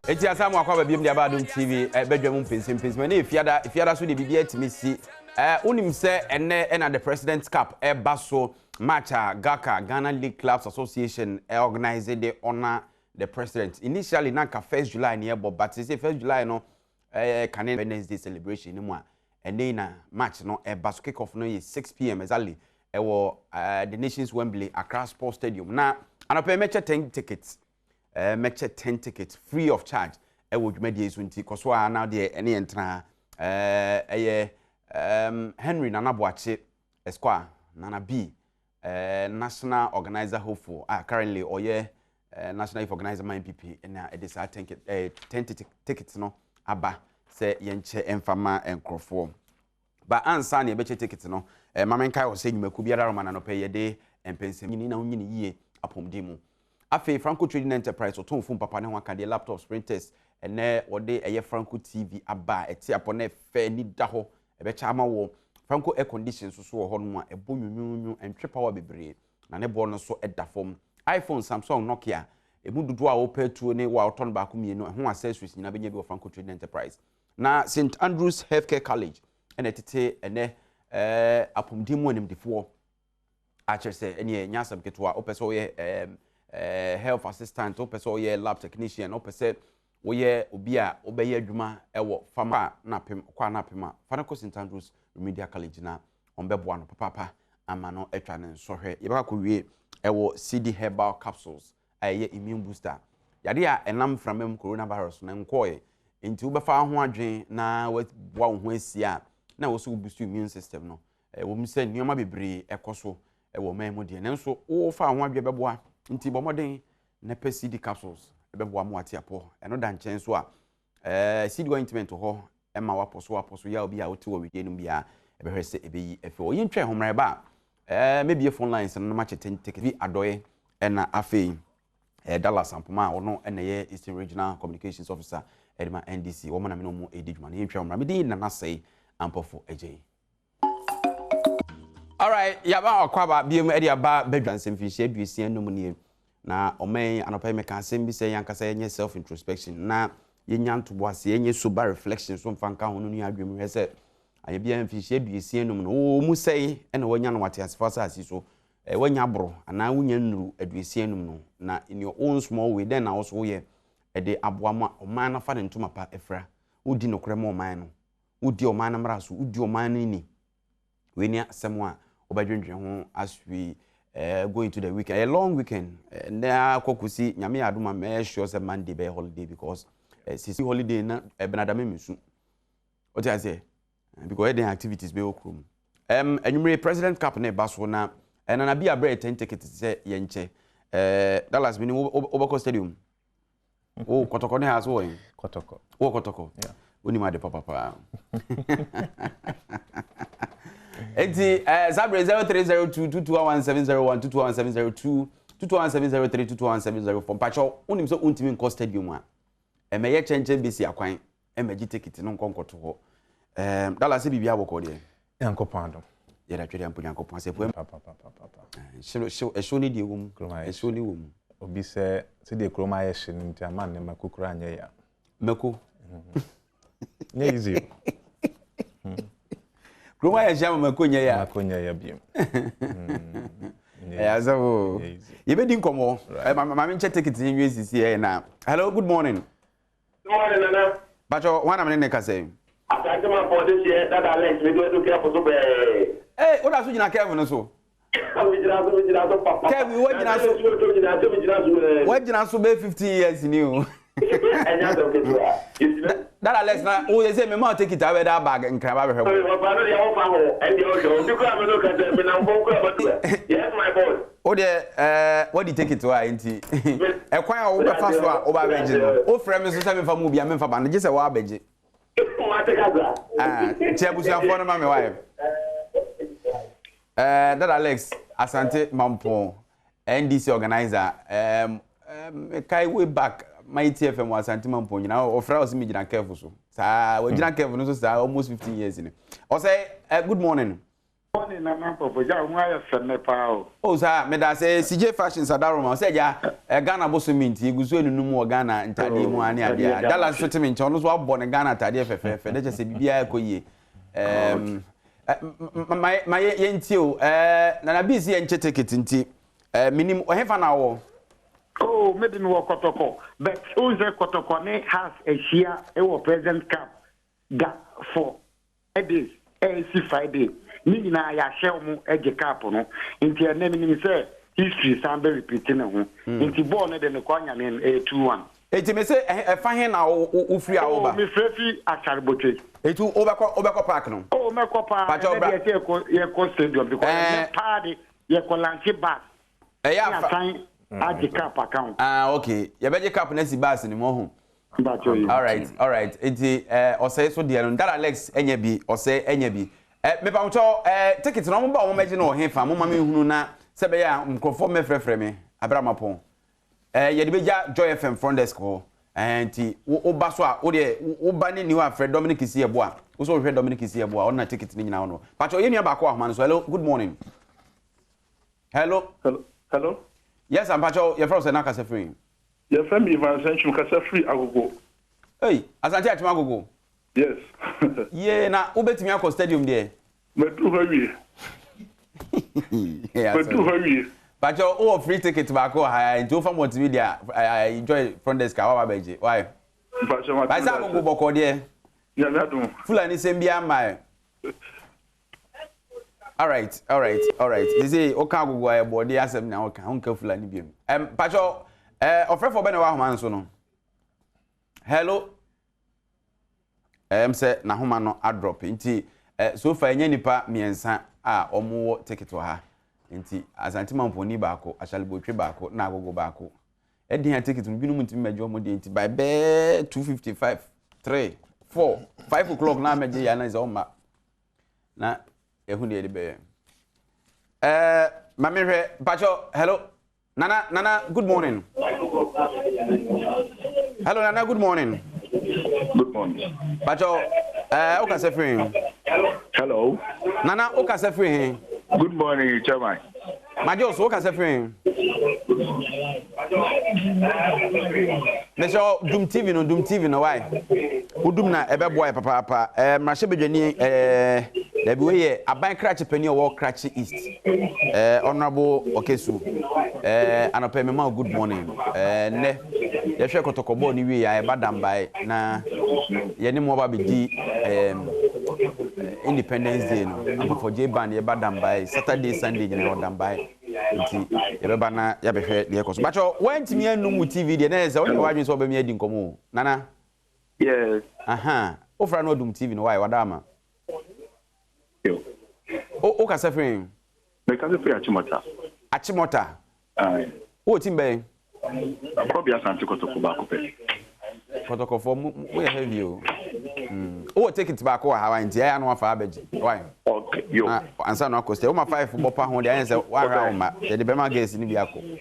Eti asamu akwa biem dia Badwam TV Badwam Mpensenpensemu na ifiada so de bibia etimi si unim se enne na the President's Cup baso matcha Ghana League Clubs Association organized the honor the president initially na ka 1st July na ebo but say 1st July no can Wednesday celebration ni mu a ene na match no baso kick off no 6 p.m. exactly the Nations Wembley Accra Sports Stadium na anope meche 10 tickets make 10 tickets free of charge would media sunti koso now there any entra Henry Nana Boache Esquire Nana B national organizer hopeful currently or national organizer my MPP and it is 10 tickets no aba say yenche enfama enkrofo ba ansa na beche tickets no mamenkai o say nyimaku biara romana no pay ye de Mpensenpensemu ni na unyini yie apomdemu Afe Franco Trading Enterprise or Tom Papa ne waka de laptops printers ene wode eye Franco TV aba eti apone fe ni da ho ebe chama wo Franco air condition so ho no a ebo nyunyu entwe power bebre na ne bo no so eda fom iPhone Samsung Nokia emu dudu a wo petuo ne wa oton ba ko mienu ho accessories ni na benya bi Franco Trading Enterprise na St Andrews Healthcare College ene tete ene apomdimu animdifo a chese ene nyasam ketwa opeso ye health assistant o person ye lab technician o person wo ye obi a obeye adwuma ewo fama na pem kwa na pema Fanako St Andrews Remedial College na ombeboa no papa ama no etwa ne nsohwe ye baka wie ewo CD herbal capsules aye immune booster yade a enam framem coronavirus na nkoye enti wo befa ho adwen na wa ho asia na wo so boost immune system no wo mse nioma bebre ekoso ewo memu de nenso wo fa ho adwe beboa nti bomoden na CD capsules ebeboa mo atiapo eno da nchen so a CD ointment ho ema waposo ya obi a wote wo widie no bia ebehwese ebeyi efe oyin twa homre ba maybe phone lines no ma chete ticket bi adoye ena afei Dallas Ampoma ono ena ye Eastern Regional Communications Officer edma NDC wo na me no mu edijuma na yin twa homre me di na say Ampofo-Adjei. All right, yaba akwaba biem edi aba Badwam semfinhye aduesia no mu ne na omen anopa me kan sem bi se yankasa yenye self introspection na yenya ntobo ase yenye sober reflection so mfanka ho no nu adwem hwese aye bia mfinhye aduesia no mu no mu sei ena wanya no wate asefasa asi so wanya bro ana wunya nuru aduesia no mu no na in your own small way then na also ye ede aboama oman na fa ne ntoma pa efra udi nokre mo oman no udi oman na mra so udi oman ni wenia semwa obadwendwen ho as we going to the weekend a long weekend na kokusi nyame adoma me sure say Monday be holiday because sisi holiday na benadame mesu what I say because the activities be okrum anyway President Cup na baso na na bia bread 10 tickets say yenche Dallas mini Obako Stadium oh kotoko ne has wo kotoko yeah oni ma de papa Eti Sabre 0302221701 221702 221703 221704 pacho unim so untimi nko stadium a emeye chenche besi akwan emeji ticket no nkonkoto ho Dallas bibia boko de yankopon Adom ye da twede ampo yankopon asefo papa show ni die wom show ni wom obi se de kroma ye hye nti ama ne makukura anya ya mako nye easy Kroma ya jama makonya ya biem. Azawo. You be din komo. Mama nche ticket ni USCC na. Hello, good morning. Good morning, Nana. Bacho, wana mene ka say. After my for this year that Alex we do care for so be. Eh, oda so jina Kevin no so. We jina so papa. Kevin, we jina so. We jina so be 15 years ni o. That Alex na o say me ma take it away that bag nkra ba behwe. Yes my boy. O de what do you take it to enti? E kwan o be fa so a o ba beje no. O frɛ me so say me fa mu bia me fa ba no je say wa beje. Busuafo no ma me wife. That Alex Asante Mampo NDC organizer kai way back my TFM was Santimampo, you know, or Frau Simi careful so. We didn't careful so almost 15 years in it. Osei, good morning. Morning, Ampofo-Adjei. Why you pao? Oh, sir, me da say CJ Fashion Sadaroma say ja Ghana bosominti igusu enunu mu Ghana ntade mu ani ade. Dallas fitment ono so abọ ne Ghana ntade fefefe. De se bibia ekoyie. My yenti o na bi si enche ticket nti minim ohefa na wo. Oh, maybe me work Kotoko. But Osei Kotoko ne has a share e present cap ga for a day, AC Friday. Ni na ya share mu eje cap no. Nti ene mi say history sambe repeating ho. Nti ball ne de ne kwanya ne 2-1. Eti me say fa hen na wo free a wo ba. Oh, me frefi Acharibotwe. Etu obekọ park no. Oh, me ko pa. Ye ko stadium because party ye ko launch bus. Ya Adje cap account. Okay. Ye beje cap na si bus ni mo ho. All right. Eti Osei so de no Dara Alex enya bi, Osei enya bi. Me pa mcho ticket no mo ba mo meje no hefa mo ma me hunu na se be ya mkrofo me frefre me abramapon. Ye de beja Joy FM front desk ho. Enti wo ba so a wo de wo ba ni wa Fred Dominic Isiebo a. Wo so Fred Dominic Isiebo a ona ticket ni nyina no. Pacho ye nua ba ko ahman so hello, good morning. Hello. Yes, I'm Pacho, your friend na kase free. Your friend Mpensenpensemu kase free agogo. Hey, asante atuma agogo. Yes. Yeah, na ubetimi akọ stadium there. Medu hawie. Yeah. Medu hawie. Pacho, o free ticket back o ha into from multimedia. I enjoy front desk wa baje. Why? Pacho ma. Ba sa agogo boko there. Yeah, Adom. Fulani sembia mai. All right. They say o ka agogo e body asem na o ka onka Fulani biem. Pacho, ofrefo be na wa homa nso no. Hello. Say na homa no adrop nti so fa enya nipa miensa a omo ticket ha nti Asante Mamponi baako Achalibotwe baako na agogo baako edian ticket mbinu muntimi mejo mo de nti by 2:55 3 4 5 o'clock na meje ya na ze oma na ehu de be mamehwe Pacho hello Nana good morning. Hello Nana, good morning. Good morning. Pacho, oka se free. Hello. Nana, oka se free. Good morning, Chairman. Majos, oka se free. Mesho Dum TV no why? Udum na ebe boy papa mrahye bedwani da bi we aban krache pani o krache east. Honorable Okesu. Anope me ma good morning. Ne ye hwe kotokobo ni wi ya eba dambai na ye ni mo ba bedi Independence Day no Ampofo-Adjei band ye ba dambai Saturday Sunday nyina o dambai nti ye beba na ya behwe de ekoso bacho wantimi anum TV de na ze woni wadwen so obemi adi nkomo Nana. Yes. Ofra no Dum TV no why wadama Yo. O ka sefrin Me ka free Achimota Aye. O timbe Probably Asante Kotoko baako pe. Kotoko for we heavy o o take it back o how nti ya no afa abeji why Okay, yo. Ansa no akoste o ma 5 bopa ho de ayen se wa ra o ma de be ma gas ni bi akọ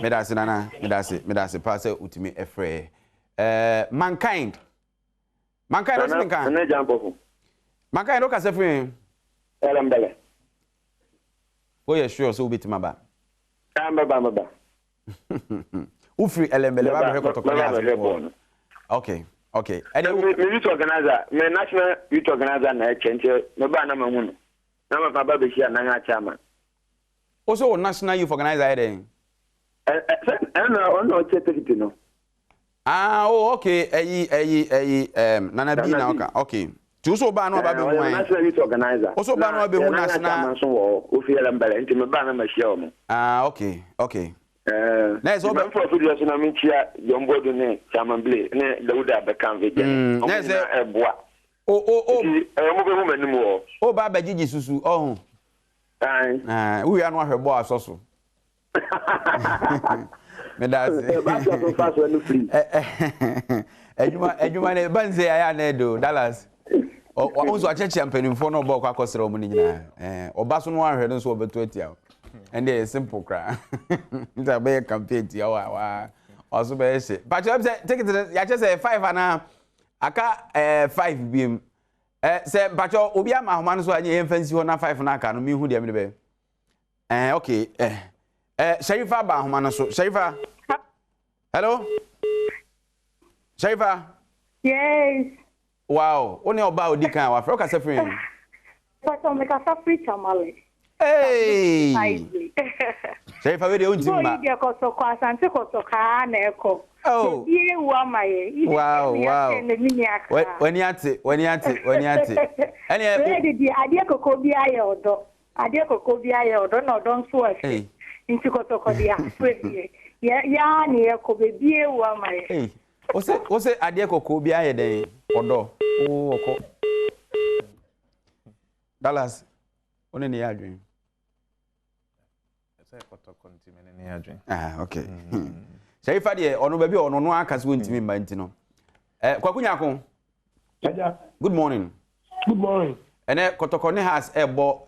medase Nana medase pass utimi efre mankind what's mankind na jambo mankind o ka se free elambele o ye sure so ubitima ba maba ufri elembele ba be kotoko ya okay me youth organizer me national youth organizer na chenche me ba na mahunu na ma ba be shia na ha chairman also national youth organizer there no chetekiti no okay Nana B na okay tu so ba no ba be hu national youth organizer also ba no be hu national so wo ofi elembele nti me ba na ma shia o okay na so ba for video so na me chia Jombodo ne chairman Blay ne Dauda be kan veje na se eboa mo be hu manim wo o ba ba gigi susu ohun we are no ahwebo asoso me da se ba so fast when free ejuma ne banze ya na Addo Dallas o so acheche ampanimfo no bo kwa akosere omu ni nyina oba so no ahwe no so obeto atia and they simple cry nta be campaign ti wa also be she but you say take it ya say 5 ana aka 5 bim Say bacho obi ama ahoma so anye yemfansi ho na 5 na aka no mi hu de me be. Okay. Sharifa ba ahoma no so. Sharifa. Hello? Sharifa? Yes. Wow. Oni oba odi kan wa fro ka se free. Pastor make a free chamale. Hey. Sharifa we de unti ma. Boy dia ko so kwa asante ko so ka na eko. Oh. Ye wu amaye. Wow. Wani ate. Ani e di ade kokko bi aye odo. Ade kokko bi aye odo na odo nso afi. Nti ko to ko dia free. Ya ni eko be bi wu amaye. Hey. Ose ade kokko bi aye den odo. Oh oko. Dallas. One ni adwin. Say kotoko ntimi ni adwin. Okay. Sharifa de ono ba bi ono no aka se wontimi mba ntino. Kwakunya ko. Good morning. Good morning. Ene kotoko ne has ebo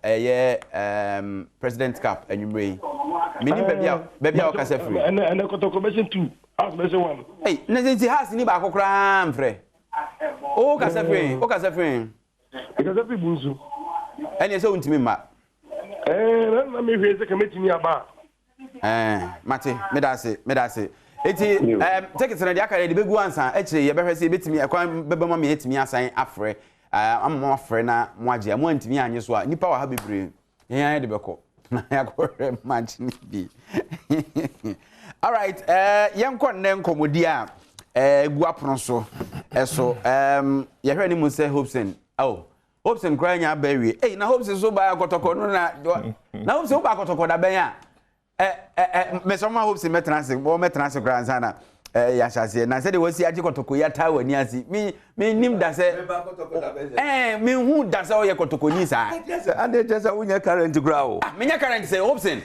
President Cup anwumre. Mini ba bia o ka se free. Ene kotoko version 2, as version 1. Hey, nezi has ni ba kokra mfre. O ka se free. Because every bunzu. Ene se wontimi mba. Na me hweze ka metimi aba. Mate, me da se. Eti take it na dia kare de begu ansa e kire ye behwe se betimi ekwan bebema me etimi asan afre ammo afre na mo age mo antimi anye so a nipa wa ha bebre yan de beko na ya kore match ni bi. All right, yenko ne nkomodi a egu apono so eso ye hwe ni mu se Hobson. Oh, Hobson kra nya bawie. Na Hobson so ba akotoko no na Hobson ba akotoko da ben a me soma hope se metranse granzana ya chase na se de wasi agi kotoko ya ta wani asi mi nim da se mi hu da se o ye kotoko ni sa ande tesa unya current grow me nya current se Hobson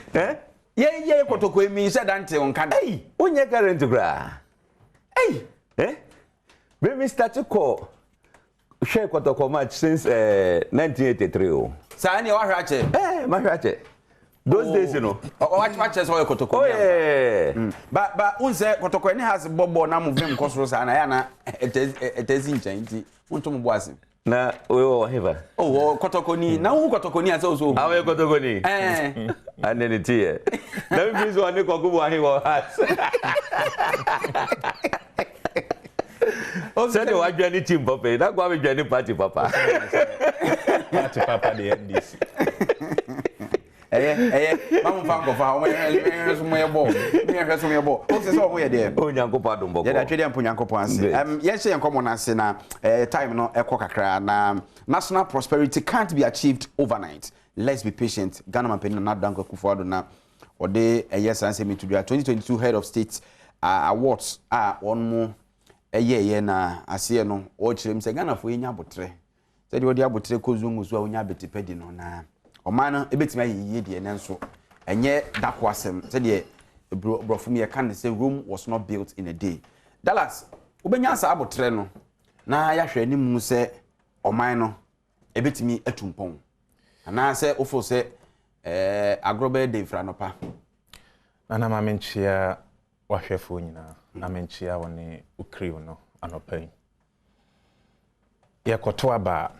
ye kotoko mi se dante on kada unya current grow be mi start ko share kotoko match since 1983 sa ni wa hwa che ma hwa che those days, you know. What chess or kotoko? Oh yeah. But unse kotoko ni has bobo na move cause na ya na it is in change. Unto mo boase. Na we heaven. Oh kotoko ni na hu kotoko ni ase so. Awe kotoko ni. And then it here. Na me so ani kokubu ahi wo hat. O said wa jani team papa. Na kwa me jani party papa. Party papa the NDC. Mamu fango fa o me so mo yebo me hwe so mo yebo o se so mo ye de o nyankopɔ adom bɔkɔ ye da twede ampo nyankopɔ ase ye hye yenkomo na ase na time no kakra na national prosperity can't be achieved overnight. Let's be patient. Ghana Mampeni na Danko Akufo-Addo na ode yes answer me to 2022 head of state awards on mo ye na ase no o kirem se Ghana fo enya abotre se de ode abotre kozungu so a onya betipedi no na Omana ebetimi ayiye de nenso enye dako asem se de brofum ye kan say Rome was not built in a day. Dallas obenya sa abotre no na ya hwe ni mu se oman no ebetimi atumpon ana se ofo se agrobe de franopa na ma menchia wahwefo nyina na menchia woni ukriu no anopai ye koto aba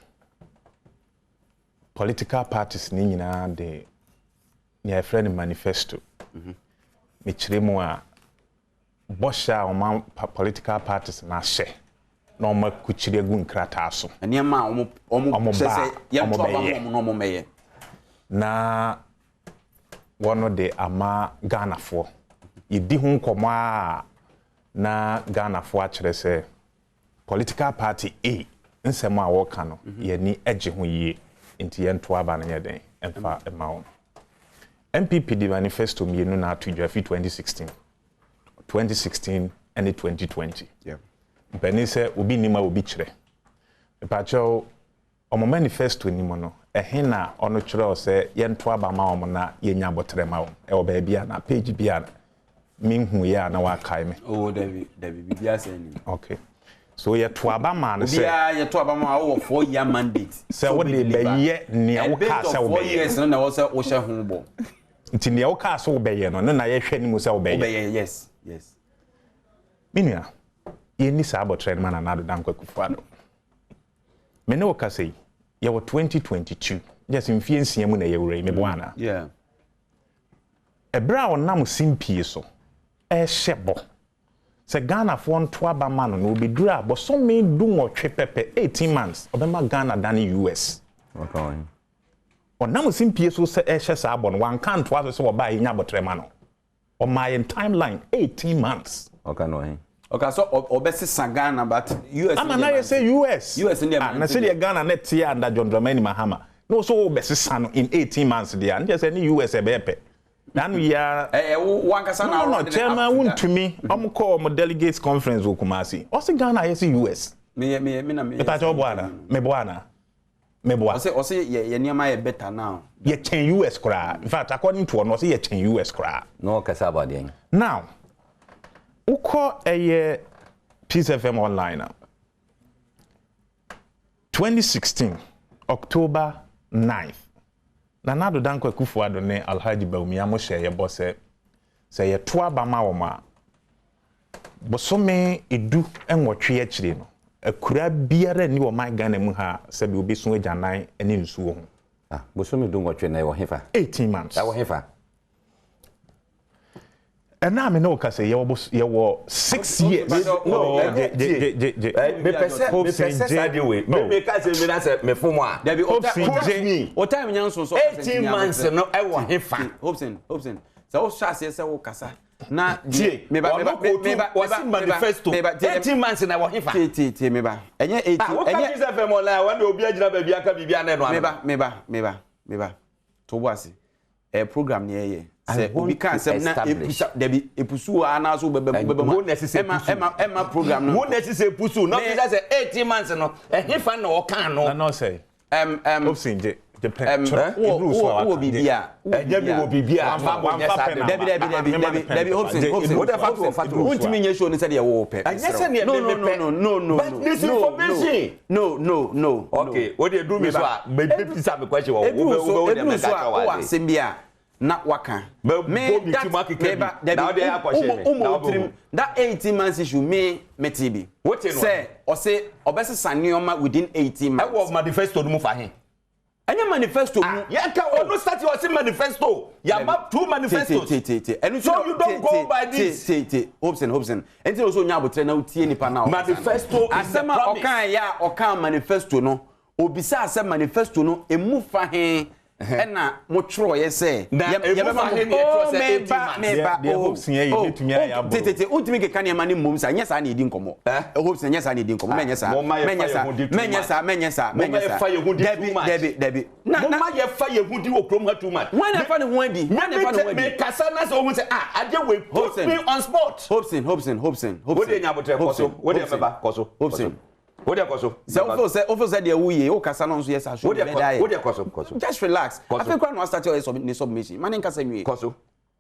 political parties ni nyina de ni a friend manifesto me chiremu a bosha o political parties na hye na o ma kuchire gu nkrata so ene ma omo se ye to aba mo no mo meye na wono de ama Ghana fo yedi hu nkomo a na Ghana fo a kire se political party A nsemo a wo ka no ye ni age ho yie inti yento aba na yeden emfa emawo MPP di manifesto mienu na atudwa fi 2016 and 2020 yeah beni se obi nima obi kire epacho omo manifesto nimo no ehina ono kire o se yento aba ma omo na yenya botre ma o e oba bia na page bia minhu ya na wa kai me oh David bia say ni okay so ye to aba man say bia ye to aba ma wo 4-year mandate say what dey be ye ne wo ka say wo be 4 years no na wo say wo hye ho bo nti ne wo ka say wo be ye no na ye hwe ni mu say wo be ye yes minua ye ni sa abotre man na Addo Danko Akufo-Addo me no ka say ye were 2022 just in fie nsia mu na ye wure me boana yeah ebra onam simpie so shebo se Ghana for nto aba ma no obeduru abo so me du nwotwe pepe 18 months obema Ghana than US okay onam simpie so se hye sa abo no wan kan to aso se oba ye nya botrema no on my timeline 18 months okay no okay so obese Ghana but US am na say US in the na say Ghana net here under John Dramani Mahama no so obese san in 18 months there and just any US ebepe nanu ya one kasa na no chairman won to me am call mo delegates conference wo Kumasi o say Ghana yes US me na me ta jo boana me boana o say ye niam ye better now ye chen US kra in fact according to no say ye chen US kra no kasa about there now uko Peace FM online 2016 October 9th Nana Danko Akufo-Addo ne Alhaji Bawumia mo share ye boss say ye to abama wo ma bosome edu enwotwe akire no akura biara ni wo my Ghana mu ha se bi obesu agyanan ene nsuo ho bosome edu nwotwe na ye wo hefa 18 months wo hefa and now me no ka say ye wo 6 years no me pese sade we me ka say me na say me fomo a there be o time nyanso so 18 months no e wo hefa Hobson so o chance say wo kasa na me ba manifesto 18 months na wo hefa ti me ba enye 18 enye Peace FM online when obi agina ba bia ka bibia na no me ba to boase program ne ye say obi kan say na epusu ana so bebe ema program no won necessary epusu no be say 18 months no hefa na o kan no no say Osinje Debi ultimi nye show ni said wo pe no okay what dey do me so be pizza me question wo dey me ka wa simbia na waka me that 18 months issue me TB say o say obese sanioma within 18 months I was manifesto no fa hin Any manifesto yeah can no start your manifesto ya map two manifestos and so you don't go by this Hobson enti also nya abotre na utie nipa na manifesto asema okan ya okan manifesto no obisa asema manifesto no emu fa he na mo tworo ye se ye be fa he ne tworo se meba Hobson ye betumi ya bo ultimi ke kan ye mani mom sa nyesa na edi nkomo Hobson nyesa na edi nkomo menyesa Debi na ma ye fa ye hudi okrom ha too much when I find one di me kasa na so say aje we put me on spot Hobson what dey nya botre koso what dey meba koso Hobson what dey koso so say dey wuye o kasa no so yes asho what dey koso just relax I think when we start your submission man nka say nwie koso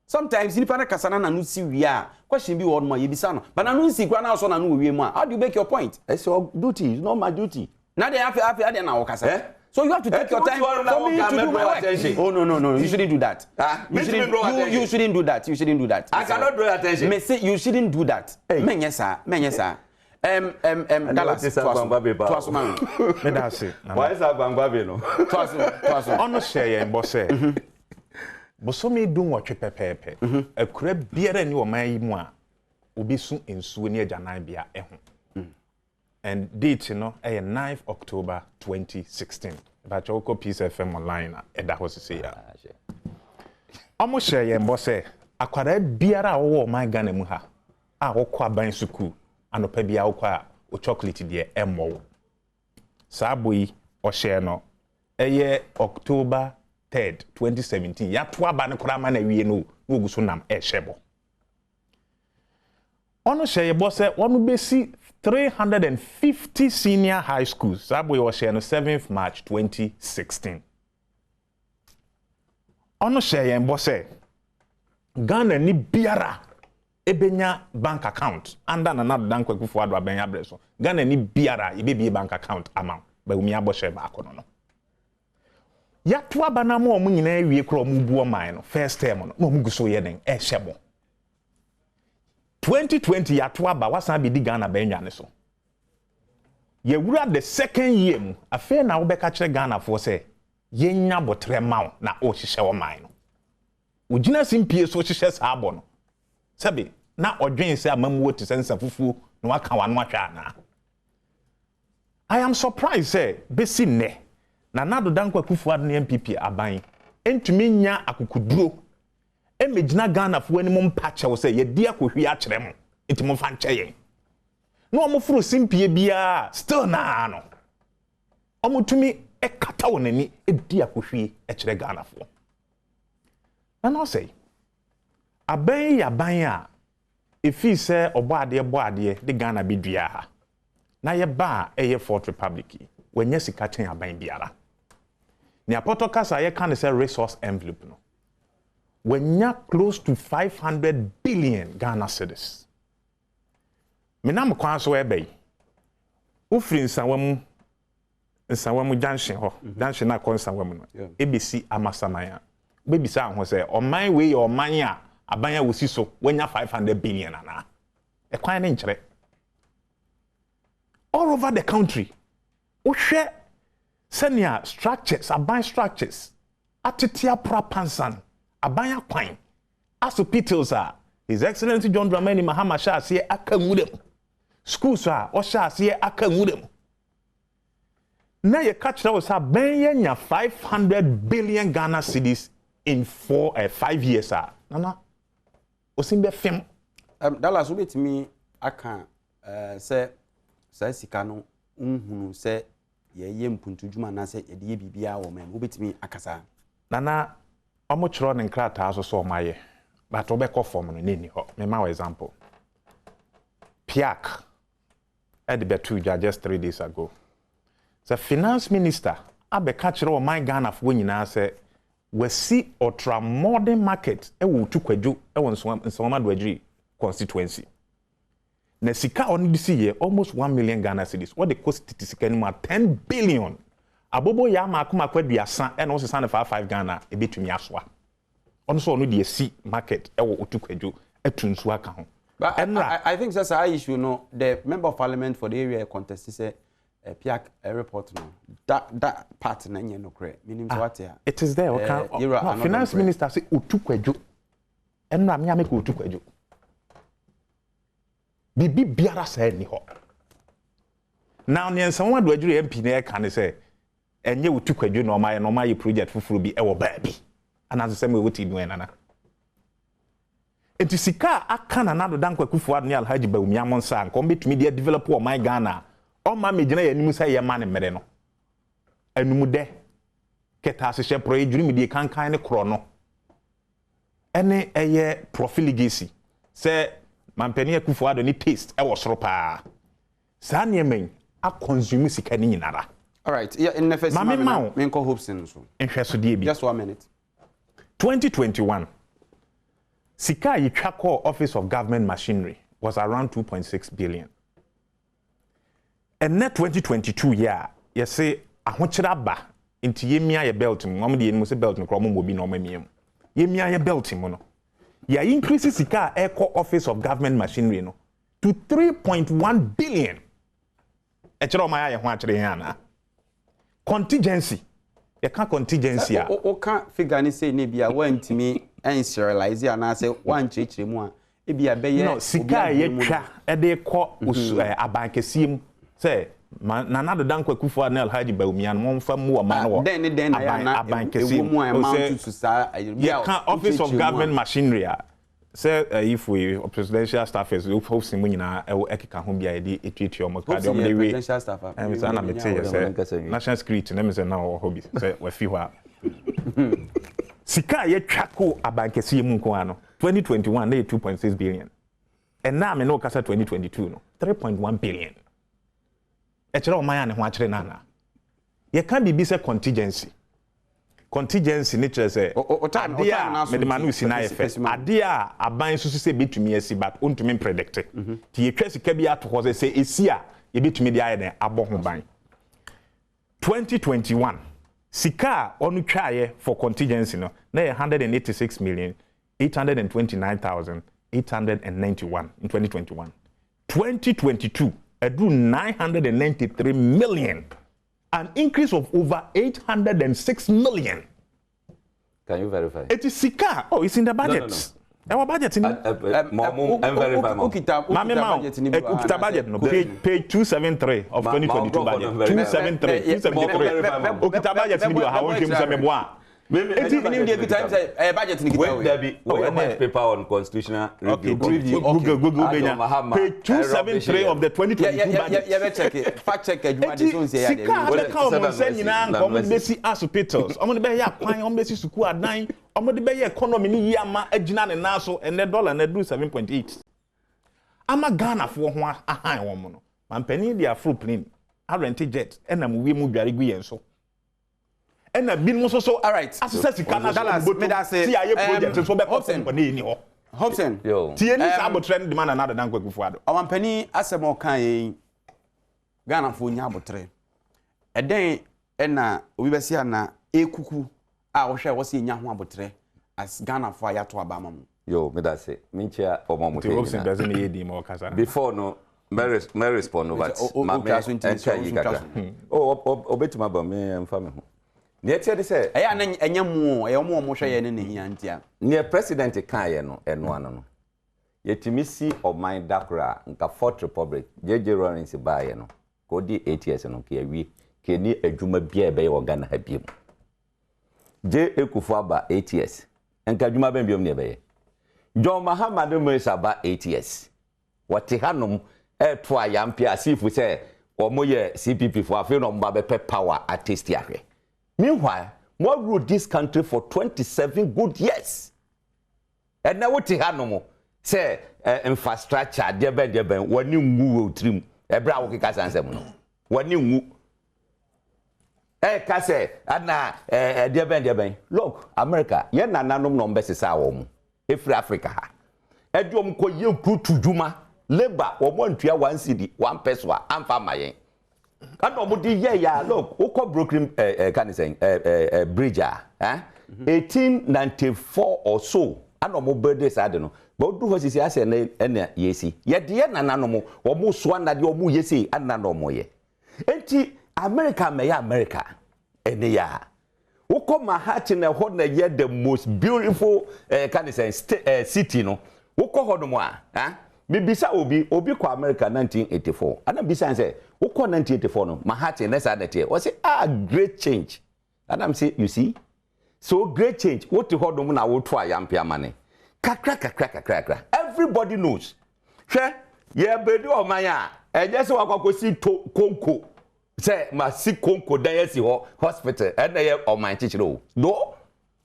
sometimes nipa na kasa na no si wi a question bi won ma ye bisa no but na no si kwa na so na no wi mu a how do you make your point it's your duty it's not my duty na dey afi na o kasa so you have to take your time for me to do my work. Oh no, you shouldn't do that. You shouldn't do that. I cannot draw attention. Me say you shouldn't do that. Menyesa. Dallas. Twaso man. Me da say. Why is Agbangba be no? Twaso. Ono share ye mbo say. Boso me do nwotwe pepepe. Akura biara ni o man yi mu a obi su ensuo ni agyanan bia eho. And date, 9th October 2016. But you Peace FM online, and that was to say, almost share your boss. Akwara biara wo my Ghana mu ha. A wo kwa ban suku, anopa bia wo kwa o chocolate de emmo. Saa boy o share no. October 3rd, 2017. Ya to aba ne kora ma na wie no, wo guso nam shebo. Ono share your boss one be see 350 senior high schools. Sabwe was shared on 7th March 2016. Ono share yen bosse Ghana ni biara ebenya bank account under another Danko Akufo-Addo abenya breso. Ghana ni biara ebebe bank account amount ba umi aboshe ba akono no. Ya to abana mo omu nyina ewie kro omu buo man no first term no omu guso ye den ehwebo 2020 ya to aba wasan bi di Ghana ba enwane so yɛwura the second year mu afei na wobɛka kyerɛ Ghana for say yɛnya botre maw na o hyehyɛ wo man no ugina simpie so hyehyɛ saa abɔ no sɛbe na ɔdwen sɛ amamuo te sɛ nsa fufuo na waka wano atwa ana I am surprised say besi nne na Addo Dankwa Akufo-Addo ne MPP aban entumi nya akukuduro emegina Ghana fo ani mom pa kyɛw sɛ yɛdi akohwi akyerɛ mo enti mo fa nkyɛ yɛn no omo furu simpie bia still na no omo tumi ekata wonani edi akohwi ekyerɛ Ghana fo na Osei aban ya ban a efi sɛ ɔbɔ ade de Ghana bidua ha na ye ba eye Fourth Republic wanya sika kyɛn aban biara ni apoto kasa ye kan say resource envelope no wanya close to 500 billion Ghana cedis menam kwan so ebe ufiri nsanwamu junction ho junction na kon nsanwamu no ebisi amasamaya bebisa ho say oman we your oman a aban ya wosi so wanya 500 billion ana e kwan ne nkyere all over the country ohwe senior structures aban structures atitia prapansan aban akwan hospitals a His Excellency John Dramani Mahama sha ase aka nwudem schools a o sha ase aka nwudem na ye catch that was aban nya 500 billion Ghana cedis in 5 years nana osimbe fem Dallas obetimi aka say sika no nhunu say ye mpuntudwuma na say ye de bibia wo men obetimi akasa nana omo chiro ne nkrata aso so maye but obekọ form no neni ho me ma example piak at the betu just 3 days ago the finance minister abeka chiro my Ghana fo nyina say wasi ultra modern market e wo tukwadwo e won nsoma Badwam constituency na sika on this year almost 1 million Ghana cedis what the cost sika ni ma 10 billion abobo ya ma akoma kwaduasa e no sesa ne 5 Ghana e betumi asoa on so no de si market e wo otukwadwo atunsu aka ho but I think that's a issue no the member of parliament for the area contest say piak report no that part na nye no kre meaning what here it is there okay finance minister say otukwadwo enra me ameka otukwadwo bibi biara say ni ho now ne nsanwa do adwure MP na e kan say enye otukwadwo no ma ye project fufuru bi e wo baabi ana se me woti bi nana enti sika aka na Addo Dankwa Akufo-Addo ne Alhaji Bawumia monsa nko betumi de develop o my Ghana o ma megina ya nimu say ye ma ne mere no anumu de keta se pro ejuri mi de kankan ne kro no ene eye profiligacy say mampani Akufo-Addo ni taste e wo soro pa sa ne men a consume sika ni nyinara all right yeah in the first me ko hopes in so nhweso de bi just 1 minute 2021 sika yitwako office of government machinery was around 2.6 billion and net 2022 year you say ahokyera ba inti yemia ye belt mu am de yemu se belt no kro mo bi no mamiem yemia ye belt mu no ya increase sika eco office of government machinery no to 3.1 billion e kire o ma ya ho akire yan na contingency you can't contingency o can figure ni say ne bia wantimi en serialize ana say wan chechire mu a e bia be ye no sika ye twa e de ko abankesiem say na Addo Dankwa Akufo-Addo ne Alhaji Bawumia no mfa mu o man wo den na ya na abankesiem mu amount to sa office of government machinery say if we presidential staffers we hope simu nyina ekeka ho bia ye etwetwe o maka de o de we presidential staff am say na mete say national security na me say na o hobby say we fi ho sika ye twako abankesiem nko ano 2021 na 2.6 billion and now me no kasa 2022 no 3.1 billion e kire o man ya ne ho akire na ye kan bibi say contingency ni kire say adia me de manu si na efe adia aban susu say betumi asi but ontumi predict ti ye twa sika bi ato ho say esi a ye betumi de aye ne abo ho ban 2021 sika onu twaye for contingency no na 186,829,891 in 2021 2022 drew 993 million, an increase of over 806 million. Can you verify? It is Sika. Oh, it's in the budget. Our budget in budget. No, page 273 of 2022 budget. 273. Okita budget in the how much budget in white paper on constitutional review. Google page 273 of the 2022 budget. Yeah, check it. Fact check it. Sika the come say nyina nkom de besi hospitals. Omo de be ya kwan, omo besi suku adan, omo de be ya economy ni yama agina ne na so and the dollar na do 7.8. Ama Ghana for ho ahan wo mo no. Mampani dia afro plane. A rent jet na mo wi mu dware gu yen so. And a bin so all right. As says Dallas, me that say project so be company ni ho. Hobson. Yo. Tie ni sabo trend demand another than Kwaku Fuado. Mampani asemo kan Ghana for nya abotre. Eden na obi be sia na ekuku a wo hwe wo se nya ho abotre as Ghana for ayato abama mu. Yo, me that say minchia omo Hobson doesn't need him or kasa. Before no me respond over. Obetima ba me emfa me ho. Netie de say eya na enya mu eya omo hwe ye ne ne hia ntia. Ne president kan ye no eno ano no. Yetimisi oman dakra nka Fourth Republic JJ Lawrence ba ye no. Ko di 8 years no ke awie ke ni adwuma bia be ye Ghana ha biem. Je ekufu aba 8 years. Enka adwuma ben biem ne be ye. John Mahama de Musa ba 8 years. Wati hanom to ayampia asifu say omo ye CPP for afi no mba be power artist ahwe. Meanwhile, what ruled this country for 27 good years? And now what happen? Say infrastructure, dear Ben, when you move trim, a brow kikas answer. When you move, Kase, Adna, dear Ben, look, America, yen nanum numbers is our home. If Africa, Adom ko you put to Juma, labor or 1 city, 1 peso, and farmer. Look, Oko Brooklyn can say bridge 1894 or so. I know more birthdays I don't know. But do what is yes and yesi. Yet the nanomo or more swan that your mu yesi and nano moye. Enti America may America and ya. Oko Manhattan a hot yet the most beautiful can say city no. Oko hodomwa, Bibisa obi kwa America 1984. And Bisa say, Oko 1984 no, Manhattan that's that year. Was it great change? And I'm saying, you see, so great change. What to hold na wo try ampia money. Crack. Everybody knows. Sure, yeah, bedu o manya. E just wa si konko. Say ma si konko dan yesi hospital. And na o man chichiro. No.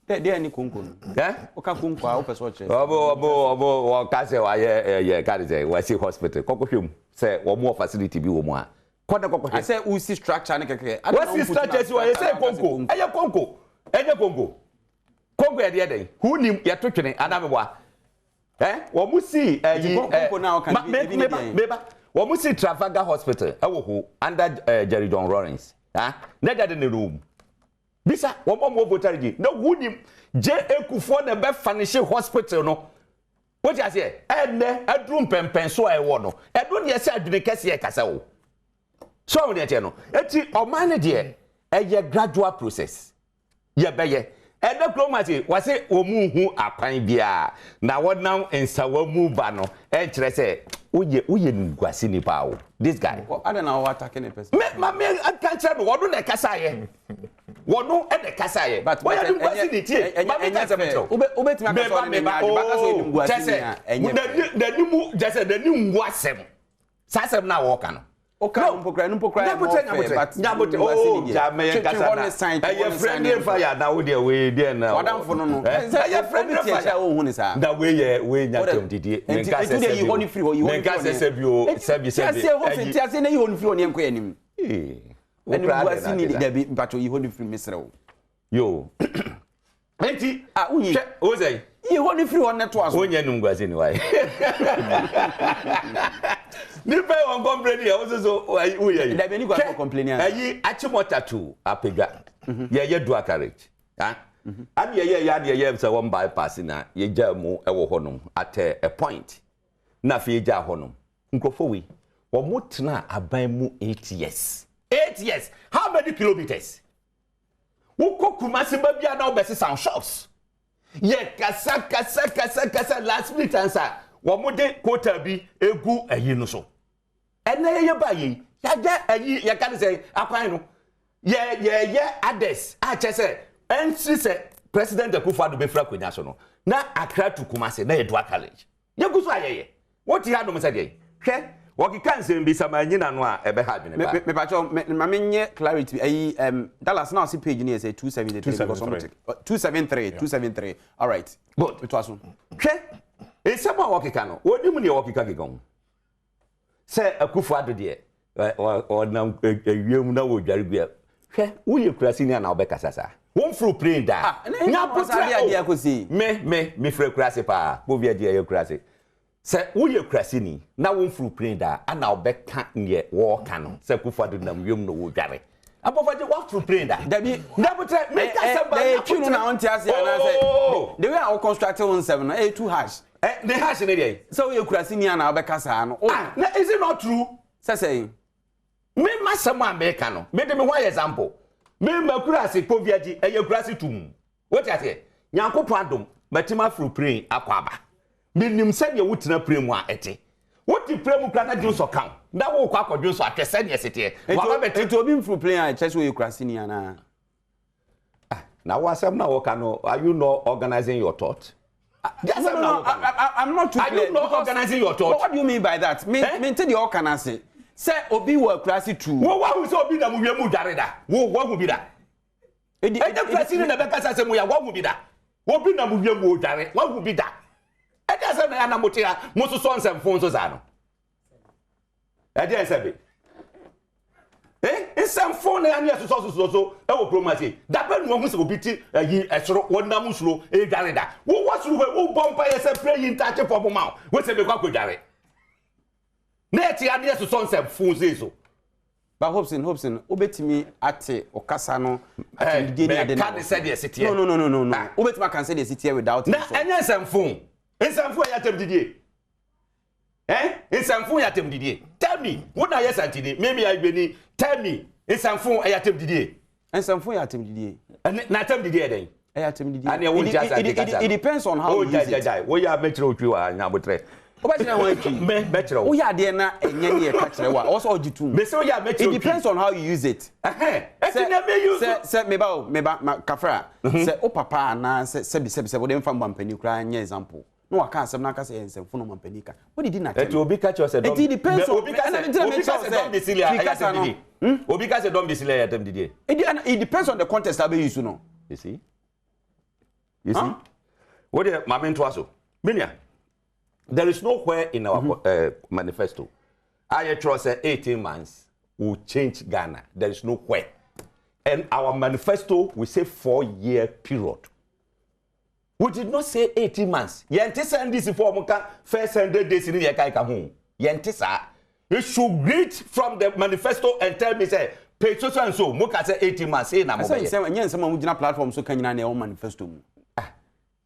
There any konko. Eh? Oka konko a opeso che. Obo kase wa ye kase wa si hospital. Konko hwem. Say wo mo facility bi wo mo a. I say we see structure ne keke. What see structure si wa ye say konko. Eye konko. Eye konko. Kongo ya dey. Who nim ya to twene anamebwa. Wo mu si konko na o kan bi meba. Wo mu si Trafalgar Hospital e wo ho under Jerry John Lawrence. Na da de room. Bisa wo mo votarigi. Na who nim je ekufo na be finish hospital no. What you say? Ene adrum pempenso e wo no. Edo ne yesi adwene kese e kasa wo. So we dey no. Eti o man de e gradual process. Ye beye and diplomacy was it omu akwan bia na wonam ensawa mu ba no e kire se uye ngwasi ni pa wo this guy I don't know what attacking a person me can tell me wodo na kasa ye wono e na kasa ye but why you ngwasi ni tie ma me tell me ubeti ma kasa ni ba so ni ngwasi ni enye the nimu just the nimu ngwasem sasem na wo ka no mpokra but nyabote oh jameye kasa na e friendly fire na wo de na wadamfo no no e friendly fire wo hu ni sa na we nyatom didie menka se se bio menka se se bio sebi ti ase na yi honu free oni enko yanim eni buasi ni de bi mpato yi honu free misrew yo enti unyi Osei yi honu free on net aso onye num guasi ni wai ni pe on complain here so uye da be ni kwa complain ayi achimota tu apega ye do carriage and ye say one bypass na ye jamu e wo honum at a point na fi ja honum nkrofo wi Womutna abaimu 8 years. 8 years. How many kilometers? Woko Kumasi babia na obesi sound shops. Ye kasa last minute answer. Womude quota bi egu ayi no so. Ene ye ba yi. Ya ayi ya kan say akwan no. Ye ades a chese entry say President Ampofo-Adjei be fra kwanya so no. Na Accra to Kumasi na ye do college. Ye guso ayeye. What you had no say dey. Hwe Waki can say be some na no a ebe ha dwene ba. Me pacho ma menye clarity Dallas now see page ni say 273 273. All right. Good. It was. Hwe e sama waki kan no. Wodi mu ne waki kan gigon. Say Ampofo-Adjei de o nam ewiem na wo dware bia. Hwe wo ye kurasi ni na obekasa sa. Won fru plane da. Nya potra dia akosi. Me fru kurasi pa. Bo bia dia ye kurasi. Se uye krasini na wonfru plane da ana obeka nye wo kanu se Ampofo-Adjei nam wiem no wo dware Ampofo-Adjei what fru plane da dabi dabutre make us ba tunu na on tiase na say the way I construct 17 too harsh the harsh ne dey so uye krasini ana obeka sa no na is it not true say me masama America no me de me one example me makurasi Ampofo-Adjei eye kurasi tum what you say Nyankopon Adom matima fru plane akwaba minim se ye wutena premu a ete woti premu krata dun so kan na wo kwa akwadun so atwese ne esete wa ba eti obi mfru plane a chese we kurasi ni ana na wa asem na wo kan no are you not organizing your thought no, I'm not too clear. Are you not organizing your thought? What do you mean by that? Me tell the all can I say obi wo kurasi true wo wa hu se obi na mu wiemu dare da wo hu bi da e de kurasi ni na be kasa se mu ya wo hu bi da obi na mu wiemu dare wo hu bi da Ede se na motia musu so nsem fon so za no. Ede se be. Nsem fon na anya so e wo promasi. Da pe nu hu se obi ti yi esoro wonam usuro e dare da. Wo wasuru wo bompa ye se pray in touch for ma. We se be kwa kodare. Na eti anya so nsem fon so. But Hobson obetimi ate okasa no atindie ni ade na. Can say the city. No. Obetimi can say the city without na anya nsem fon. Nsamfu ya tem didie. Nsamfu ya tem didie. Tell me, what na yes antini? Maybe I beni. Tell me, nsamfu ya tem didie. Nsamfu ya tem didie. Na tem didie den. Ya tem didie. It depends on how you use it. Wo ya metro otwi wa nyabotre. Obachira ho atwi. Metro. Wo ya de na enye ne ka kire wa. Also ojitum. Me say wo ya metro. It depends on how you use it. Etina me use. Say meba kafra. Say o papa na say be wo de mfa mbampani kura nya example. No, I can't say na ka say ensefo no mampanika. What did not? Obi catch us it depends on Obi catch don't be silly. Obi catch don't be silly at MDD. It depends on the context I be use no. You see? What the mama to aso? Minia. There is nowhere in our manifesto. I trust 18 months will change Ghana. There is nowhere. And our manifesto we say 4-year period. We did not say 18 months. Yente send this for Moka first 100 days in the Yakaika home. Yente sa. You should read from the manifesto and tell me say pay so and so. Moka say 18 months. Say na mo. Say someone who platform so can you na own manifesto.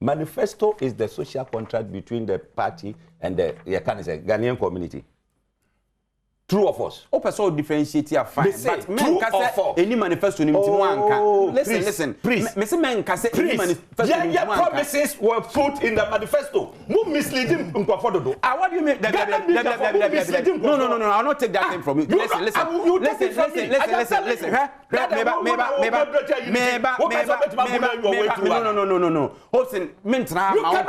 Manifesto is the social contract between the party and the Ghanaian community. True of us. O person differentiate here fine. But men can say any manifesto ni mtimu anka. Listen. Me say men can say any manifesto ni mtimu anka. Promises were put in the manifesto. Who misleading Ampofo do? What do you mean? No. I'll not take that thing from you. Listen. No. Hobson, mentra ma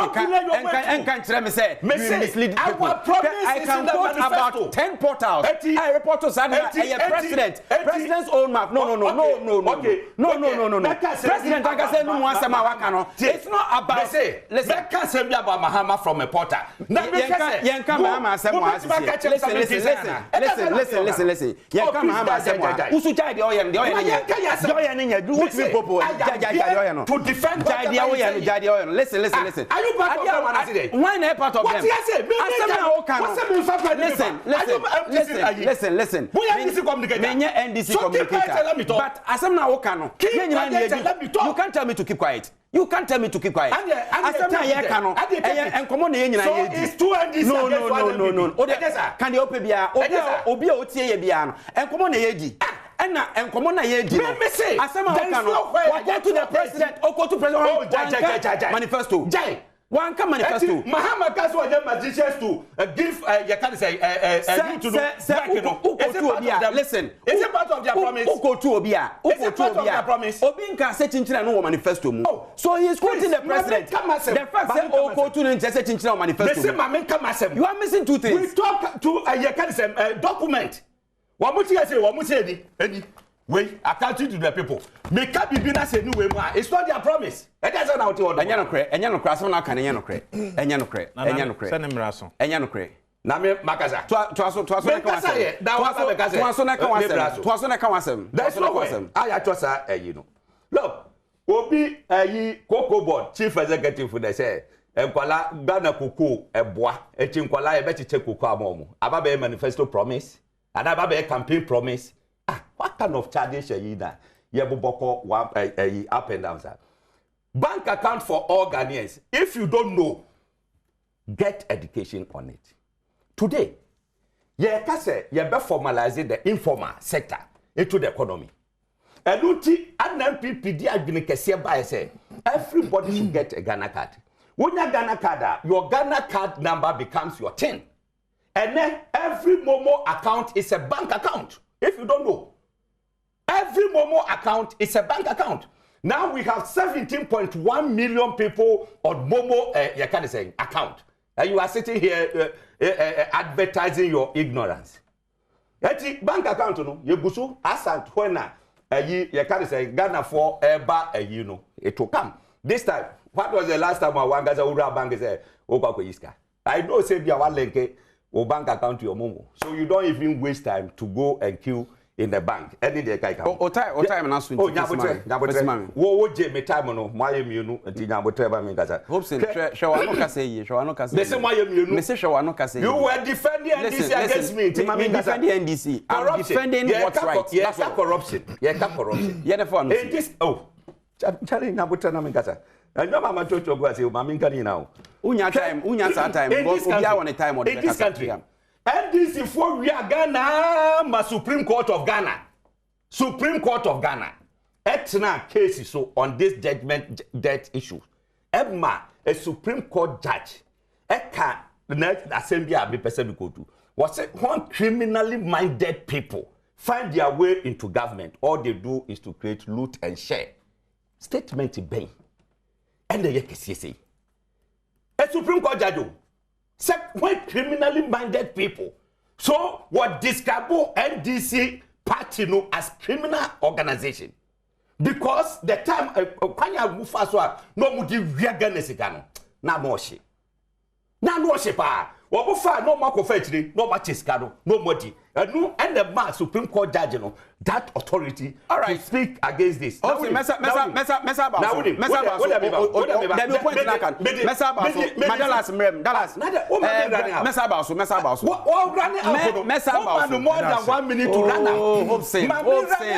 can tell me say you mislead people. I can quote about 10 portals. I report to Sana, president's own map. No. Okay. No. President Agase no one sama wakano. It's not about listen. Can't say about Mahama from a porter. Yanka Mahama sama. Listen. Yanka Mahama sama. Usuja the oyan. To defend the oyan. Listen. Are you part of them? Why not part of them? Listen. NDC communicator. But as I'm now you can't tell me to keep quiet. You can't tell me to keep quiet. Asem na ye ka no. Enkomo na ye nyina ye di. So it's 2 NDC against 1 NPP. Can you open bia? Obi a otie ye bia no. Enkomo na ye di. Ena enkomo na ye di no. Asem a ka no. Go to the president. Go to president. Manifesto. One come manifesto. Mahama Kaso and magicians to give you can say you to do. Listen. Is it part of their promise? Uko to Obia. Uko to Obia. Promise. Obinka say chinchina no manifesto mu. So he is quoting the president. The fact say Uko to no say chinchina manifesto. You are missing two things. We talk to you can say document. What much you say any way according to the people. Make up bibina say no way more. It's not their promise. And that's not what you want. Enya no kra so na kan enya no kra. Enya no kra. Enya no kra. Send him raso. Enya no kra. Na me makaza. Tuaso na kan wasem. Tuaso na kan wasem. Tuaso na kan wasem. That's no way. I tosa you know. Look, obi Cocoa Board chief executive for the say enkwala Ghana koko eboa echi enkwala e be chiche koko amomo. Aba be manifesto promise. And aba be campaign promise. What kind of charges are you that? Yebuboko up and down, sir. Bank account for all Ghanaians. If you don't know, get education on it. Today, you be formalizing the informal sector into the economy. And everybody should get a Ghana card. When you Ghana card, your Ghana card number becomes your 10. And then every Momo account is a bank account. If you don't know. Every Momo account is a bank account. Now we have 17.1 million people on Momo account. And you are sitting here advertising your ignorance. Bank account, no, you go asant when Ghana for eba you know it will come. This time, what was the last time I wangaza ura bank say iska? I know say be our link or bank account to your Momo. So you don't even waste time to go and queue in the bank. Any day kai come. Time na swing. Nyabotre. Wo je me time no, moye mienu nti nyabotre ba me kasa. Hopsin, shawa no kase yi, shawa no kase. Me say moye mienu. Me say shawa no kase. You were defending NDC against me. Nti mami defending NDC. I'm defending what's right. That's corruption. Corruption. Yeah, the phone. This Charlie nyabotre na me kasa. And no mama to go say mami kan now. Unya time because we are on a time on in this country. NDC for we are Ghana, ma Supreme Court of Ghana. Supreme Court of Ghana. Etna case so on this death issue. Emma, a Supreme Court judge. Eka the assembly be person go to. Was it one criminally minded people find their way into government? All they do is to create loot and share. Statement in vain. And the YKCC. A Supreme Court judge. When criminally minded people. So what describe NDC party no as criminal organization. Because the time Kwanya Mufaswa no mudi wiagane sigano. Na moshi. Na no shepa. Wabufa no mako fetri, no machiskano, no modi. And the man Supreme Court judge no that authority all right to speak against this. Okay, mesa ba. Dallas mrem. Mesa ba. What running out for more than 1 minute to run out. Hopsin.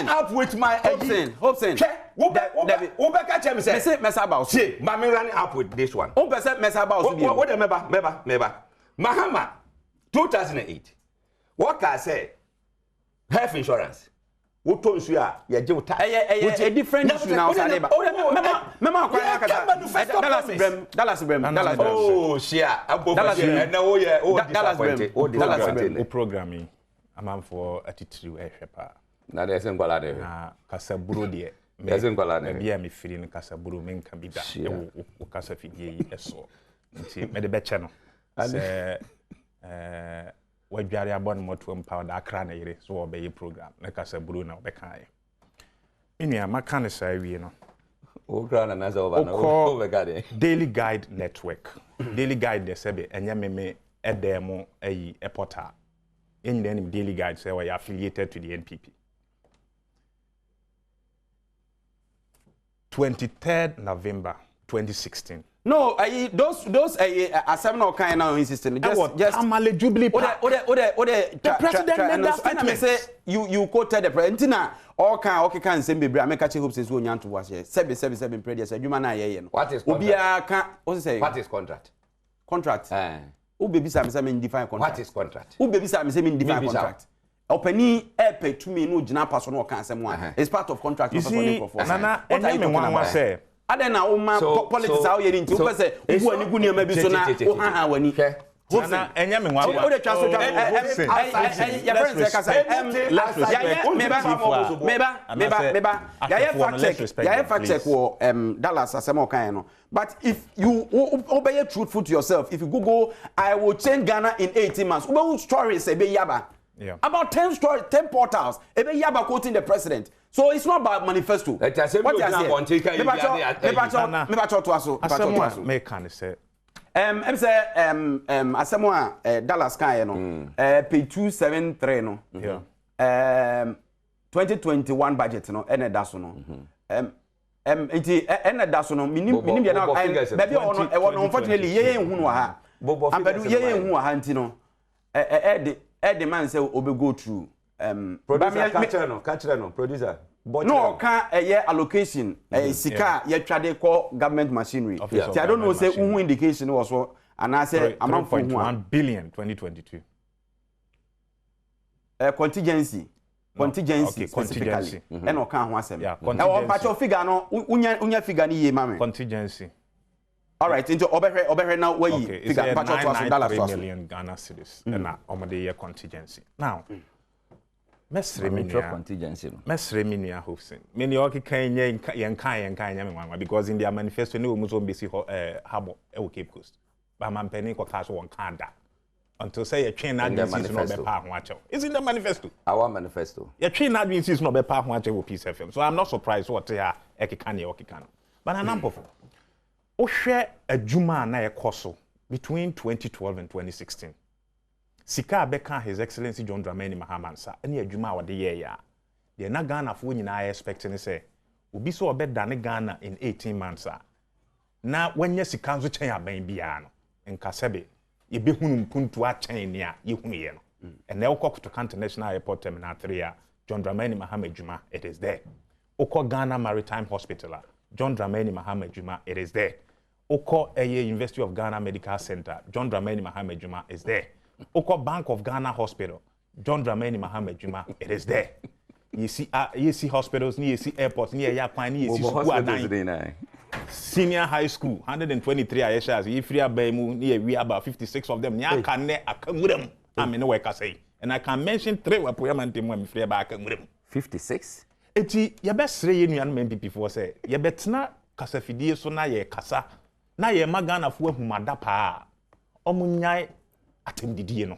Up with my Hopsin. Ubeka chem say. Mesa ba. See, mami running up with this one. Percent mesa ba. What meba. Mahama 2008. What can I say? Health insurance. What told you? Yeah, a different issue now. Dallas Brem. Oh, share. Dallas programming. I'm for attitude. Now there's some quality. Casaburo dear. There's some quality. Maybe I'm feeling Casaburo men can be that. Casafidi, so. Made the better channel. Wajari abon mo to empower da akra na yire so obey program na kasa buru na obeka ye enia maka ne sai wie no o kra na na so obeka de Daily Guide Network Daily Guide de sebe enya meme edem ayi portal enyina nim Daily Guide say we are affiliated to the NPP 23rd November 2016 No, those assembly kind of insisting. Just Amale Jubilee. The president made that statement. I say you quoted the president. All can say be I make a hope since we want to watch 777 previous. You man what is contract? What is contract? Contract. Who baby say me define contract? What is contract? Who baby say me define contract? Openi pay to me no jina person no can say one. It's part of contract. You see, Nana, what are you talking about? Say. Adena woman politics how you into who say who ani gu niam bi so na wo ha wani Nana enya me nwa o de twa so twa ya friends say kasa meba ya fact check wo Dallas asemo kan no but if you obey truthful to yourself if you google I will change Ghana in 18 months we stories say be yaba about 10 stories 10 portals e be yaba quoting the president. So it's not about manifesto. What you say? Me bacho to aso. Me can say. Asemo a Dallas kan no. Page 273 no. Yeah. 2021 budget no ene da so no. Enti ene da so no minim bia na baby ono unfortunately ye hu no ha. Ambedu ye hu ha nti no. The man say obe go through producer catch no producer no can allocation sika ye twade call government machinery I don't know say who indication was so and I say amount for 1 billion 2022 contingency specifically and o kan ho asem e patch figure no unya figure ni ye mame contingency. All right, into Oberhe now where you figure patch out $9.3 million Ghana cedis and the year contingency. Now, Mesre contingency. Mesre minia hopsin. Many okay can because in their manifesto no muso bisi habo e Cape Coast. But man penny ko cash one kanda. Until say a train not is no be pa ho acho. It's in the manifesto. Our manifesto. Your train not is no be pa ho acho Peace FM. So I'm not surprised what they are ekikani okikano. But an Ampofo. Oshe adwuma na ekoso between 2012 and 2016. Sika beka His Excellency John Dramani Mahama sa ene adwuma wode ye ya. De na Ghana fo nyina expecting say obi so obedane Ghana in 18 months na wanya sika nzo chen aban bia no nkasebe ye behunu mpuntu a chen ne a ye hunu ye no. And now to International Airport Terminal 3 John Dramani Mahama adwuma it is there. Oko Ghana Maritime Hospital John Dramani Mahama adwuma it is there. Oko University of Ghana Medical Center, John Dramani Mahama Juma is there. Oko Bank of Ghana Hospital, John Dramani Mahama Juma, it is there. You see hospitals, you see airports, you see school senior high school, 123 Aishas, if you are we about 56 of them, ya can akamudem. I'm in a way I say. And I can mention 3 where Puyaman team when free back 56. Eti ya best say you and men before say, ya betna kasafidie so na ye kasa. Na ye magana fo ahumada pa omunyai atemdidie no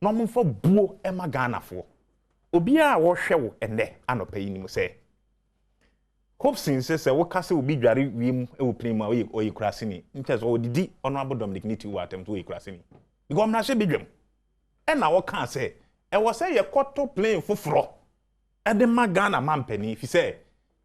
na omfo buo e magana fo obi a wo hwe wo ene anopa yi nim se Hobson se wo kasa obi dware wiem e wo plema oyi kurasini nche so odidi ono abodom dignity wo atem to oyi kurasini because na hye bedwam e na wo kan se e wo se ye koto plane foforo e de magana mampani fi se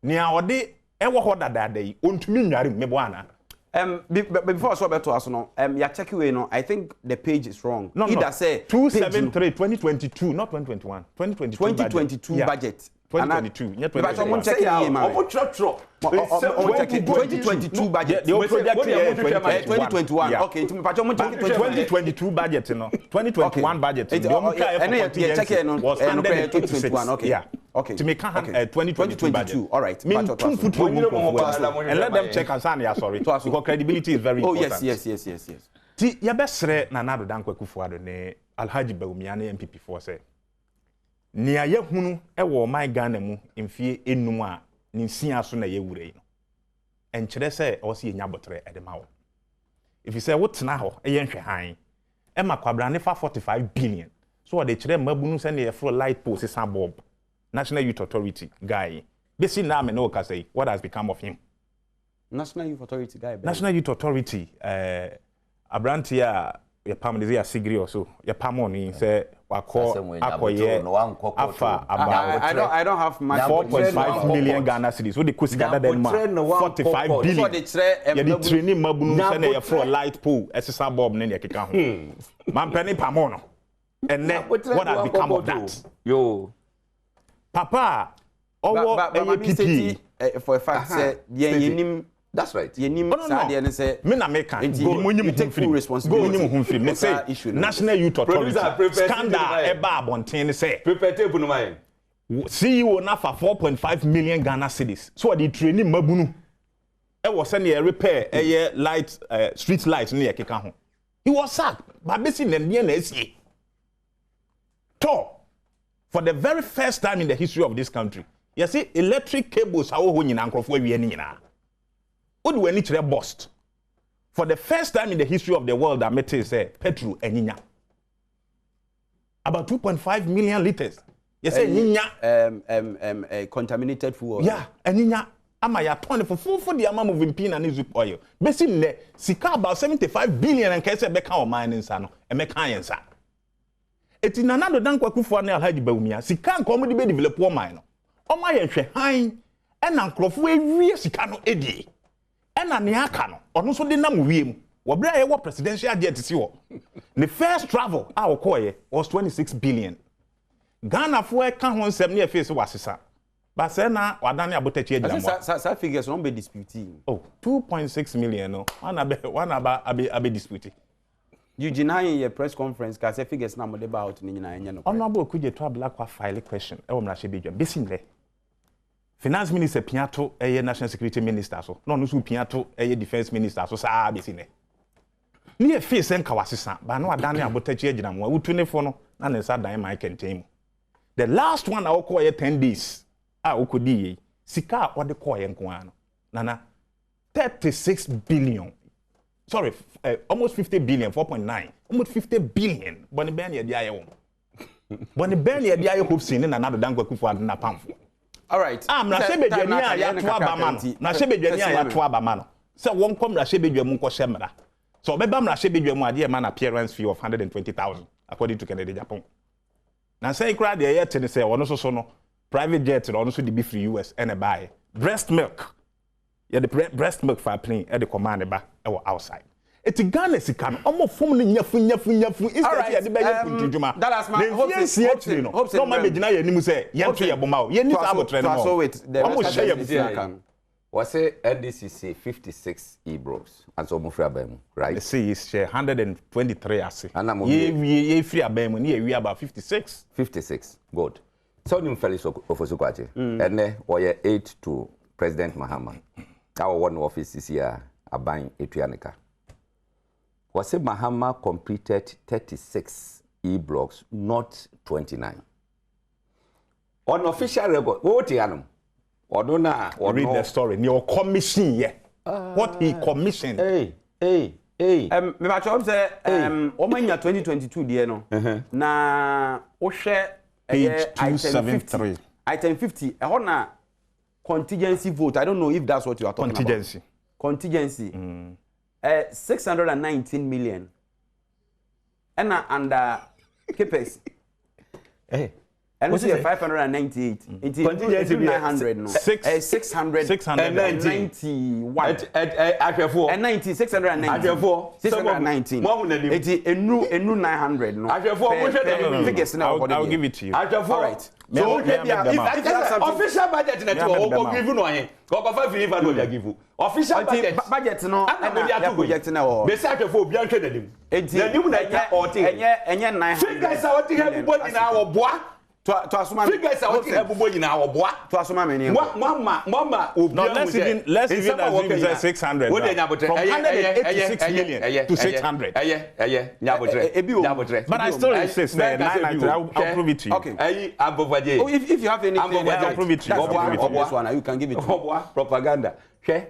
nia ode e wo ho dadada yi ontumi nware mebo ana. Before I saw better as no, ya check away no. I think the page is wrong. No, either say 273 2022, not 2021. 2022 budget. 2022. Yeah, 2022 budget. The project 2021. Okay, 2022 budget, no. 2021 budget. And check it on 2021. Okay. Yeah. Okay. To make 2022 budget. All right. And let them check and say, sorry. Because credibility is very important. Oh, yes. Ti ya besre na nado dankwa kufuado ne Alhaji Bawumiane MPP for say. Ni aye hunu e wo my Ghana mu mfie enum a ni nsia so na ye wure yi no. Enkyere se o se nya botre e de ma wo. If you say wotena ho e ye nhwe han e makwabra ne fa 45 billion. So de kyere mabunu se ne ye fro light post san bob. National Youth Authority guy. Besi na me no ka say what has become of him. National Youth Authority guy. National Youth Authority Abrantia your pam is a sigri or so. Your pam on say akoye afa about I don't have my 4.5 million Ghana cedis. What the cost gather then 45 billion. You the training mabunu say na for light pole exercise bob na ya keka ho. Man penny pamono. And then what has become of that? Yo. Papa APP for a fact say yenim. That's right. Yenim Sadia and say me na make can you take full responsibility. Go home film. Say National Youth Authority scandal eba abonten say prepare tape no mind. CEO na for 4.5 million Ghana cedis. So the training mabunu e was send a repair light street lights near keka ho. He was sacked but basi na esi. For the very first time in the history of this country, you see electric cables how ho nyina nkrofo awie ni nyina. Odu eni kire bust. For the first time in the history of the world, that metal say petrol eninya. About 2.5 million liters. You say eninya contaminated fuel. Yeah, eninya ama ya ton for the amount of impin and soup oil. Besi ne sika about 75 billion and kese beka o mining sa no e meka yensa. Eti nanado dan kwakufu na Alhaji Bawumia sika nko mo de be develop o mine no. O ma ye hwe han e na nkrofo ewie sika no edi. Ena ne aka no ono so de nam wiem wo bra ye wo presidential jet si wo the first travel a okoye was 26 billion Ghana for e ka ho nsem ne face wasesa ba se na wadane abotachi agina mo sa figures no be disputing 2.6 million no one aba disputing you deny your press conference ka say figures na mo de ba out ni nyina enye no honorable kuje to abla kwa file question e wo mra hye bedwa besimle Finance Minister Piato National Security Minister so no so Piato Defense Minister so saa be sine ni e face en kawasesa ba no adane abotachi agina mo wutu ne fo no na ne sa dan my contain the last one I call 10 days okodi ye sika o de call ye nko ano nana 36 billion sorry almost 50 billion 4.9 almost 50 billion boni ben ye dia ye wo boni ben ye dia ye hope sin na na dan kwakufu adna pamfo. All right. Na sebedwani a ya to abama no. Na sebedwani a ya to abama no. Se won kom na sebedwamu nko hyemra. So obeba mra sebedwamu ade man appearance fee of 120,000 according to Kennedy Japan. Na say kra de ye tene say wono so no private jet no ono so de be free US and buy breast milk. Ya the breast milk for plane e de command ba e wo outside. Eti Ghana sika no omo fom no nyafu instead ya de be ye kuntujuma that has my hope no ma begina ya nimu say ye to ye boma o ye ni sa abotre no so wait omo share ya busia was say NDCC 56 e-bros and so mo free abam right the say is share 123 ase ye free abam ni ye wi about 56 good so nim Felix Ofosu-Kwakye ene oye 8 to President Mahama our one office is here aban etuanika. Was it Mahama completed 36 e-blocks, not 29. On official record, what you read the story. Your commission, yeah. What he commissioned. Hey. Me ba chom say omanya 2022 die no. Na o share item 50 e ho na contingency vote. I don't know if that's what you are talking about. Contingency. 619 million. And under Kipes. And we see 598. Contingency 900 no. 691. And 90 690. 619. It is a new 900 no. I'll give it to you. All right. So if official budget na to give no ahen. Go for free van no give. Official budget no na project na o. Be say for obi antwe nanim. Nanim na ya ote. Enye 900. Figures are what have bubo nyina wo boa. To asuma figures are what have bubo nyina wo boa. To asuma me ne. Mama obi. No, let's even assume 600. From 186 million to 600. Nyabotre. But I still insist that 900. I'll prove it to you. Okay. Ampofo-Adjei. If you have anything, I'll prove it to you. This one you can give it to me. Propaganda. Hwe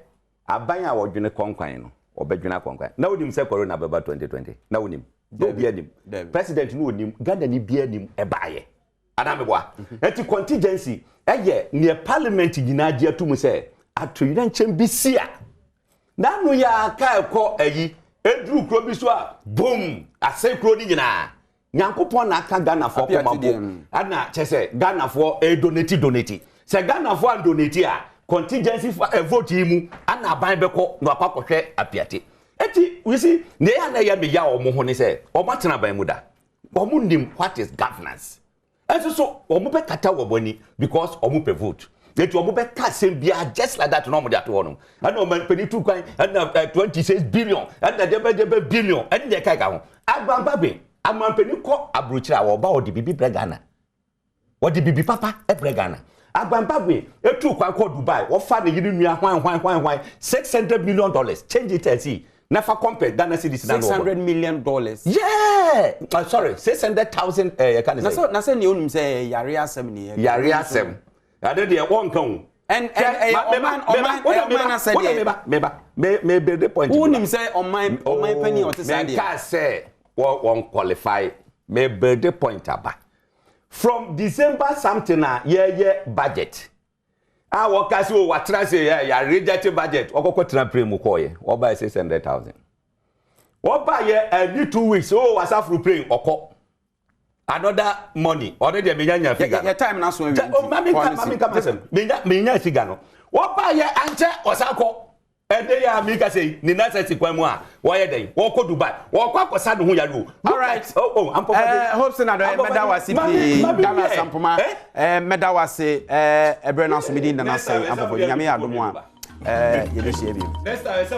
aban a wodwene kwankwan no obedwena kwankwan na wonim se corona beba 2020 na wonim no bia nim president no wonim Ghana ni bia nim ebaye anameboa enti contingency eye ne parliament nyina gie atum se atoyira nchem bisia na no ya ka ekọ ayi edru kro bi so a boom ase kro ni nyina nyankopon na aka Ghana for komabo ana chese Ghana for donate se Ghana for donate a contingency for vote mu ana ban beko no akwakohwe apiate eti we see ne ya na ya me ya omo ho ni se omo tena ban mu da omo ndim what is governance and so omo be kata wobani because omo pe vote eti omo be ka sem bia just like that no mo dey ato no and omo peni 2 kwan and 26 billion and the billion and the kai ka ho agbamba be amampeni ko abrochira wo ba odi bibi bregana odi bibi papa e bregana agbamba be etu kwan ko Dubai wo fa ne yiri nua hwan $600 million change it and see never compare Ghana cedis na $600 million. Yeah, sorry, 600,000 can say. Na say ni onum say yare asem ni. Yare asem. Ade de won kan. And Oman said me be the point. Onum say Oman penny or say me can say won qualify me be the point aba. From December something na year budget. Wakasi o watra say ya reject budget okoko tena premu koye wo buy 600,000 wo buy need 2 weeks o wasafru praying oko another money already me nya figure your time na so we mami come me nya figure no wo buy anje osako ede ya mi ka say ni na say kwan mu a wo ye den wo ko Dubai wo kwa kosa no ho ya lo all right Ampofo-Adjei hopes na do meda wase bi Ghana sampoma meda wase ebre na so mi din na say Ampofo-Adjei nyame Adom a ye be hia bi